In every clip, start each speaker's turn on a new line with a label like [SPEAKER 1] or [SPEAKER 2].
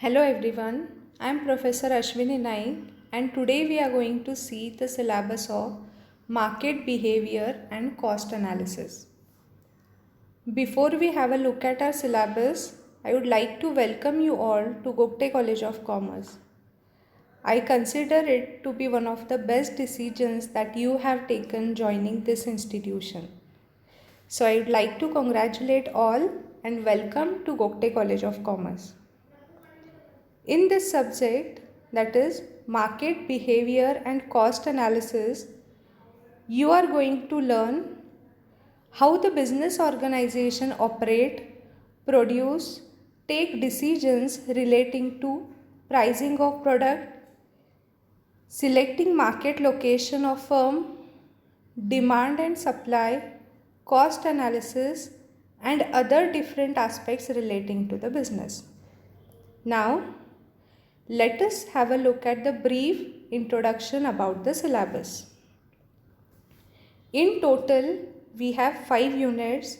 [SPEAKER 1] Hello everyone, I am Professor Ashwini Naik and today we are going to see the syllabus of market behavior and cost analysis. Before we have a look at our syllabus, I would like to welcome you all to Gogte College of Commerce. I consider it to be one of the best decisions that you have taken joining this institution. So I would like to congratulate all and welcome to Gogte College of Commerce. In this subject, that is market behavior and cost analysis, you are going to learn how the business organization operate, produce, take decisions relating to pricing of product, selecting market location of firm, demand and supply, cost analysis, and other different aspects relating to the business. Now, let us have a look at the brief introduction about the syllabus. In total, we have 5 units.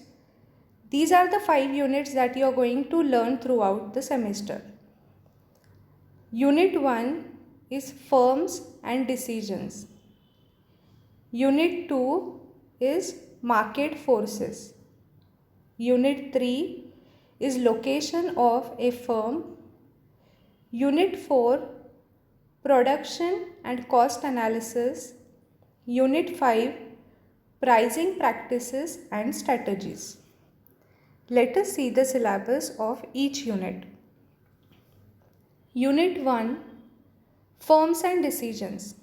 [SPEAKER 1] These are the 5 units that you are going to learn throughout the semester. Unit 1 is firms and decisions. Unit 2 is market forces. Unit 3 is location of a firm. Unit 4, production and cost analysis. Unit 5, pricing practices and strategies. Let us see the syllabus of each unit. Unit 1, firms and decisions.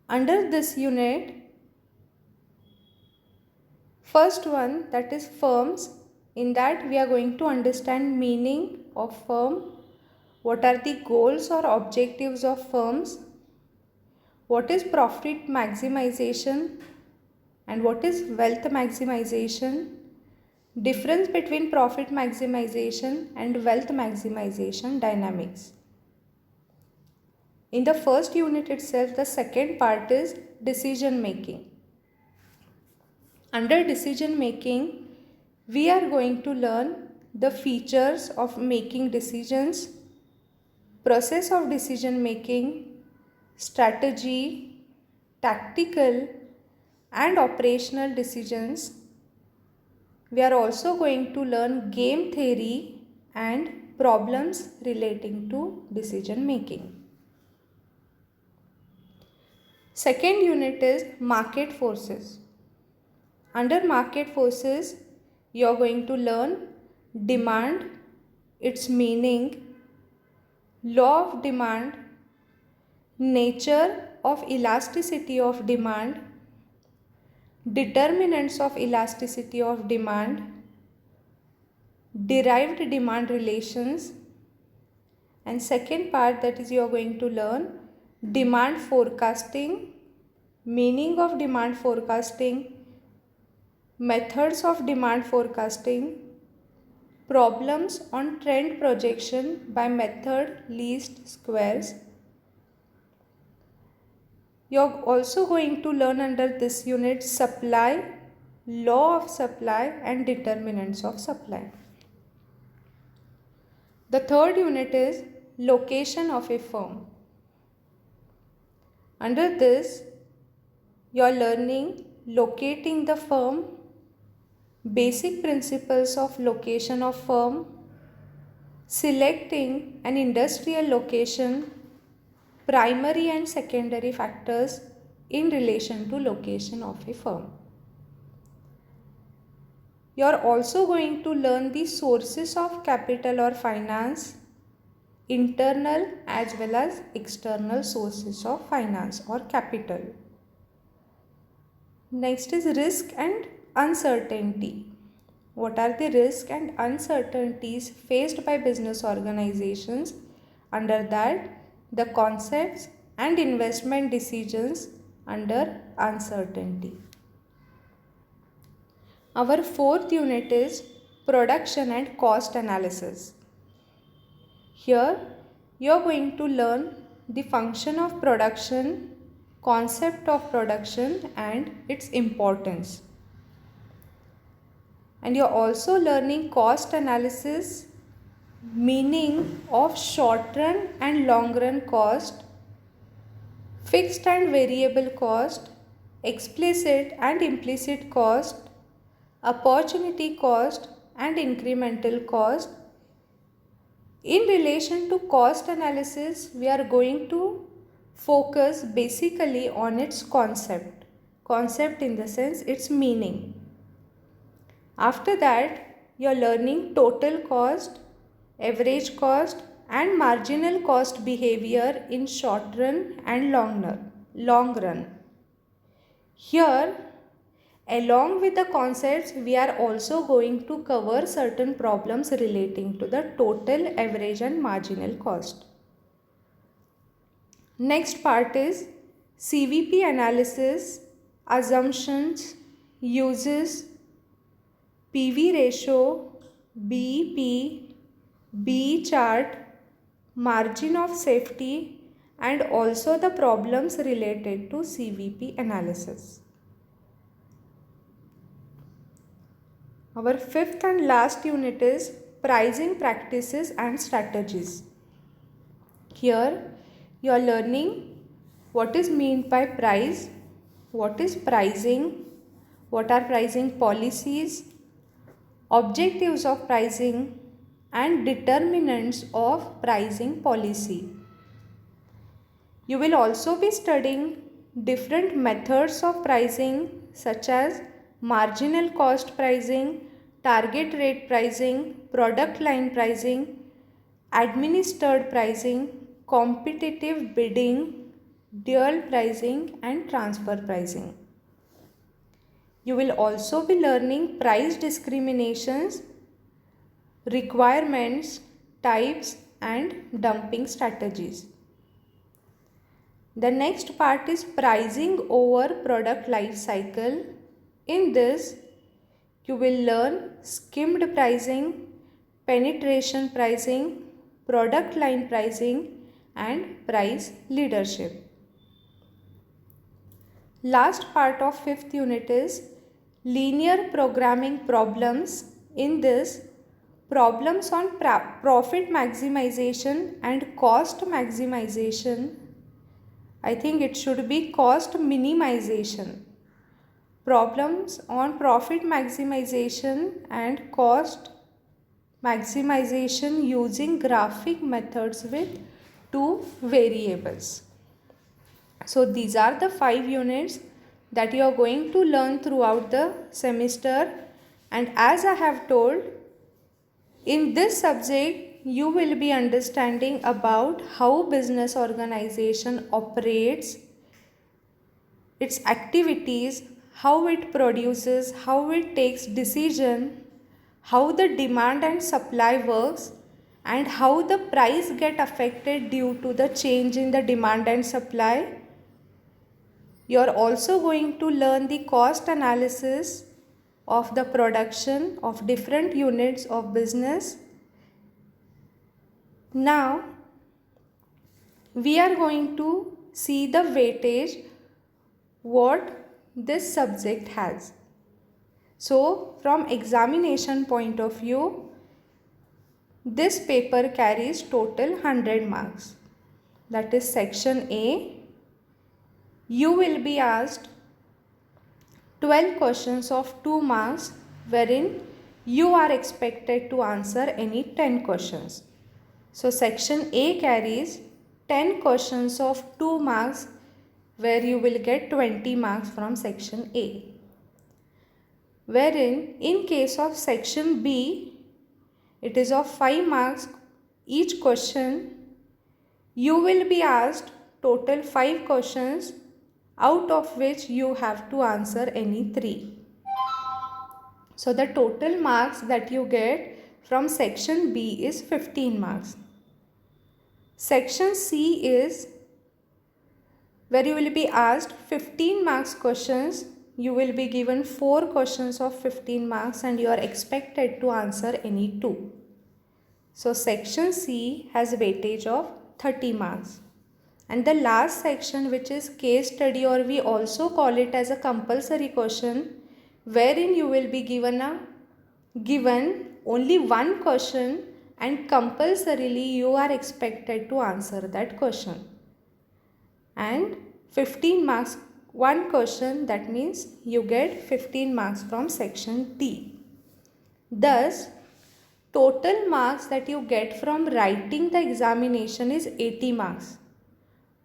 [SPEAKER 1] Under this unit, first one, that is firms. In that we are going to understand meaning of firm. What are the goals or objectives of firms? What is profit maximization and what is wealth maximization? Difference between profit maximization and wealth maximization dynamics. In the first unit itself, the second part is decision making. Under decision making, we are going to learn the features of making decisions, process of decision making, strategy, tactical and operational decisions. We are also going to learn game theory and problems relating to decision making. Second unit is market forces. Under market forces, you are going to learn demand, its meaning, law of demand, nature of elasticity of demand, determinants of elasticity of demand, derived demand relations, and second part, that is you are going to learn demand forecasting, meaning of demand forecasting, methods of demand forecasting, problems on trend projection by method least squares. You are also going to learn under this unit supply, law of supply and determinants of supply. The third unit is location of a firm. Under this, you are learning locating the firm, basic principles of location of firm, selecting an industrial location, primary and secondary factors in relation to location of a firm. You are also going to learn the sources of capital or finance, internal as well as external sources of finance or capital. Next is risk and uncertainty. What are the risks and uncertainties faced by business organizations? Under that, the concepts and investment decisions under uncertainty. Our fourth unit is production and cost analysis. Here you are going to learn the function of production, concept of production and its importance. And you are also learning cost analysis, meaning of short run and long run cost, fixed and variable cost, explicit and implicit cost, opportunity cost and incremental cost. In relation to cost analysis, we are going to focus basically on its concept. Concept in the sense its meaning. After that, you are learning total cost, average cost and marginal cost behavior in short run and long run. Here, along with the concepts, we are also going to cover certain problems relating to the total, average and marginal cost. Next part is CVP analysis, assumptions, uses, PV ratio, BEP, B chart, margin of safety and also the problems related to CVP analysis. Our fifth and last unit is pricing practices and strategies. Here you are learning what is meant by price, what is pricing, what are pricing policies, objectives of pricing and determinants of pricing policy. You will also be studying different methods of pricing such as marginal cost pricing, target rate pricing, product line pricing, administered pricing, competitive bidding, dual pricing and transfer pricing. You will also be learning price discriminations, requirements, types and dumping strategies. The next part is pricing over product life cycle. In this, you will learn skimmed pricing, penetration pricing, product line pricing and price leadership. Last part of fifth unit is linear programming problems. In this, problems on profit maximization and cost maximization. I think it should be cost minimization. Problems on profit maximization and cost maximization using graphic methods with two variables. So these are the 5 units that you are going to learn throughout the semester, and as I have told, in this subject you will be understanding about how business organization operates, its activities, how it produces, how it takes decision, how the demand and supply works and how the price get affected due to the change in the demand and supply. You are also going to learn the cost analysis of the production of different units of business. Now, we are going to see the weightage what this subject has. So, from examination point of view, this paper carries total 100 marks. That is section A. You will be asked 12 questions of 2 marks wherein you are expected to answer any 10 questions. So section A carries 10 questions of 2 marks where you will get 20 marks from section A. Wherein in case of section B, it is of 5 marks each question. You will be asked total 5 questions, out of which you have to answer any 3. So the total marks that you get from section B is 15 marks. Section C is where you will be asked 15 marks questions. You will be given 4 questions of 15 marks and you are expected to answer any 2. So section C has weightage of 30 marks. And the last section, which is case study, or we also call it as a compulsory question, wherein you will be given only one question and compulsorily you are expected to answer that question. And 15 marks, one question, that means you get 15 marks from section T. Thus, total marks that you get from writing the examination is 80 marks.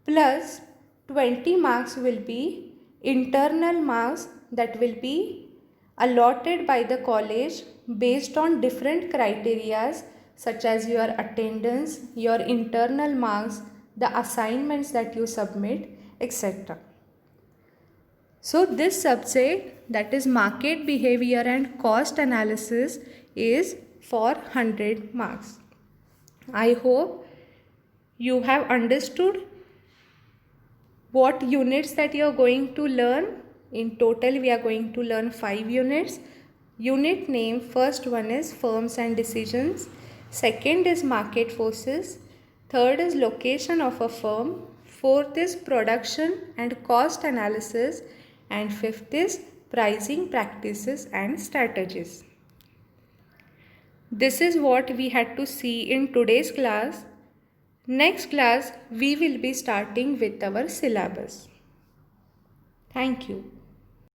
[SPEAKER 1] Plus 20 marks will be internal marks that will be allotted by the college based on different criterias such as your attendance, your internal marks, the assignments that you submit, etc. So this subject, that is market behavior and cost analysis, is for 100 marks. I hope you have understood what units that you are going to learn. In total we are going to learn 5 units. Unit name, first one is firms and decisions, second is market forces, third is location of a firm, fourth is production and cost analysis, and fifth is pricing practices and strategies. This is what we had to see in today's class. Next class we will be starting with our syllabus. Thank you.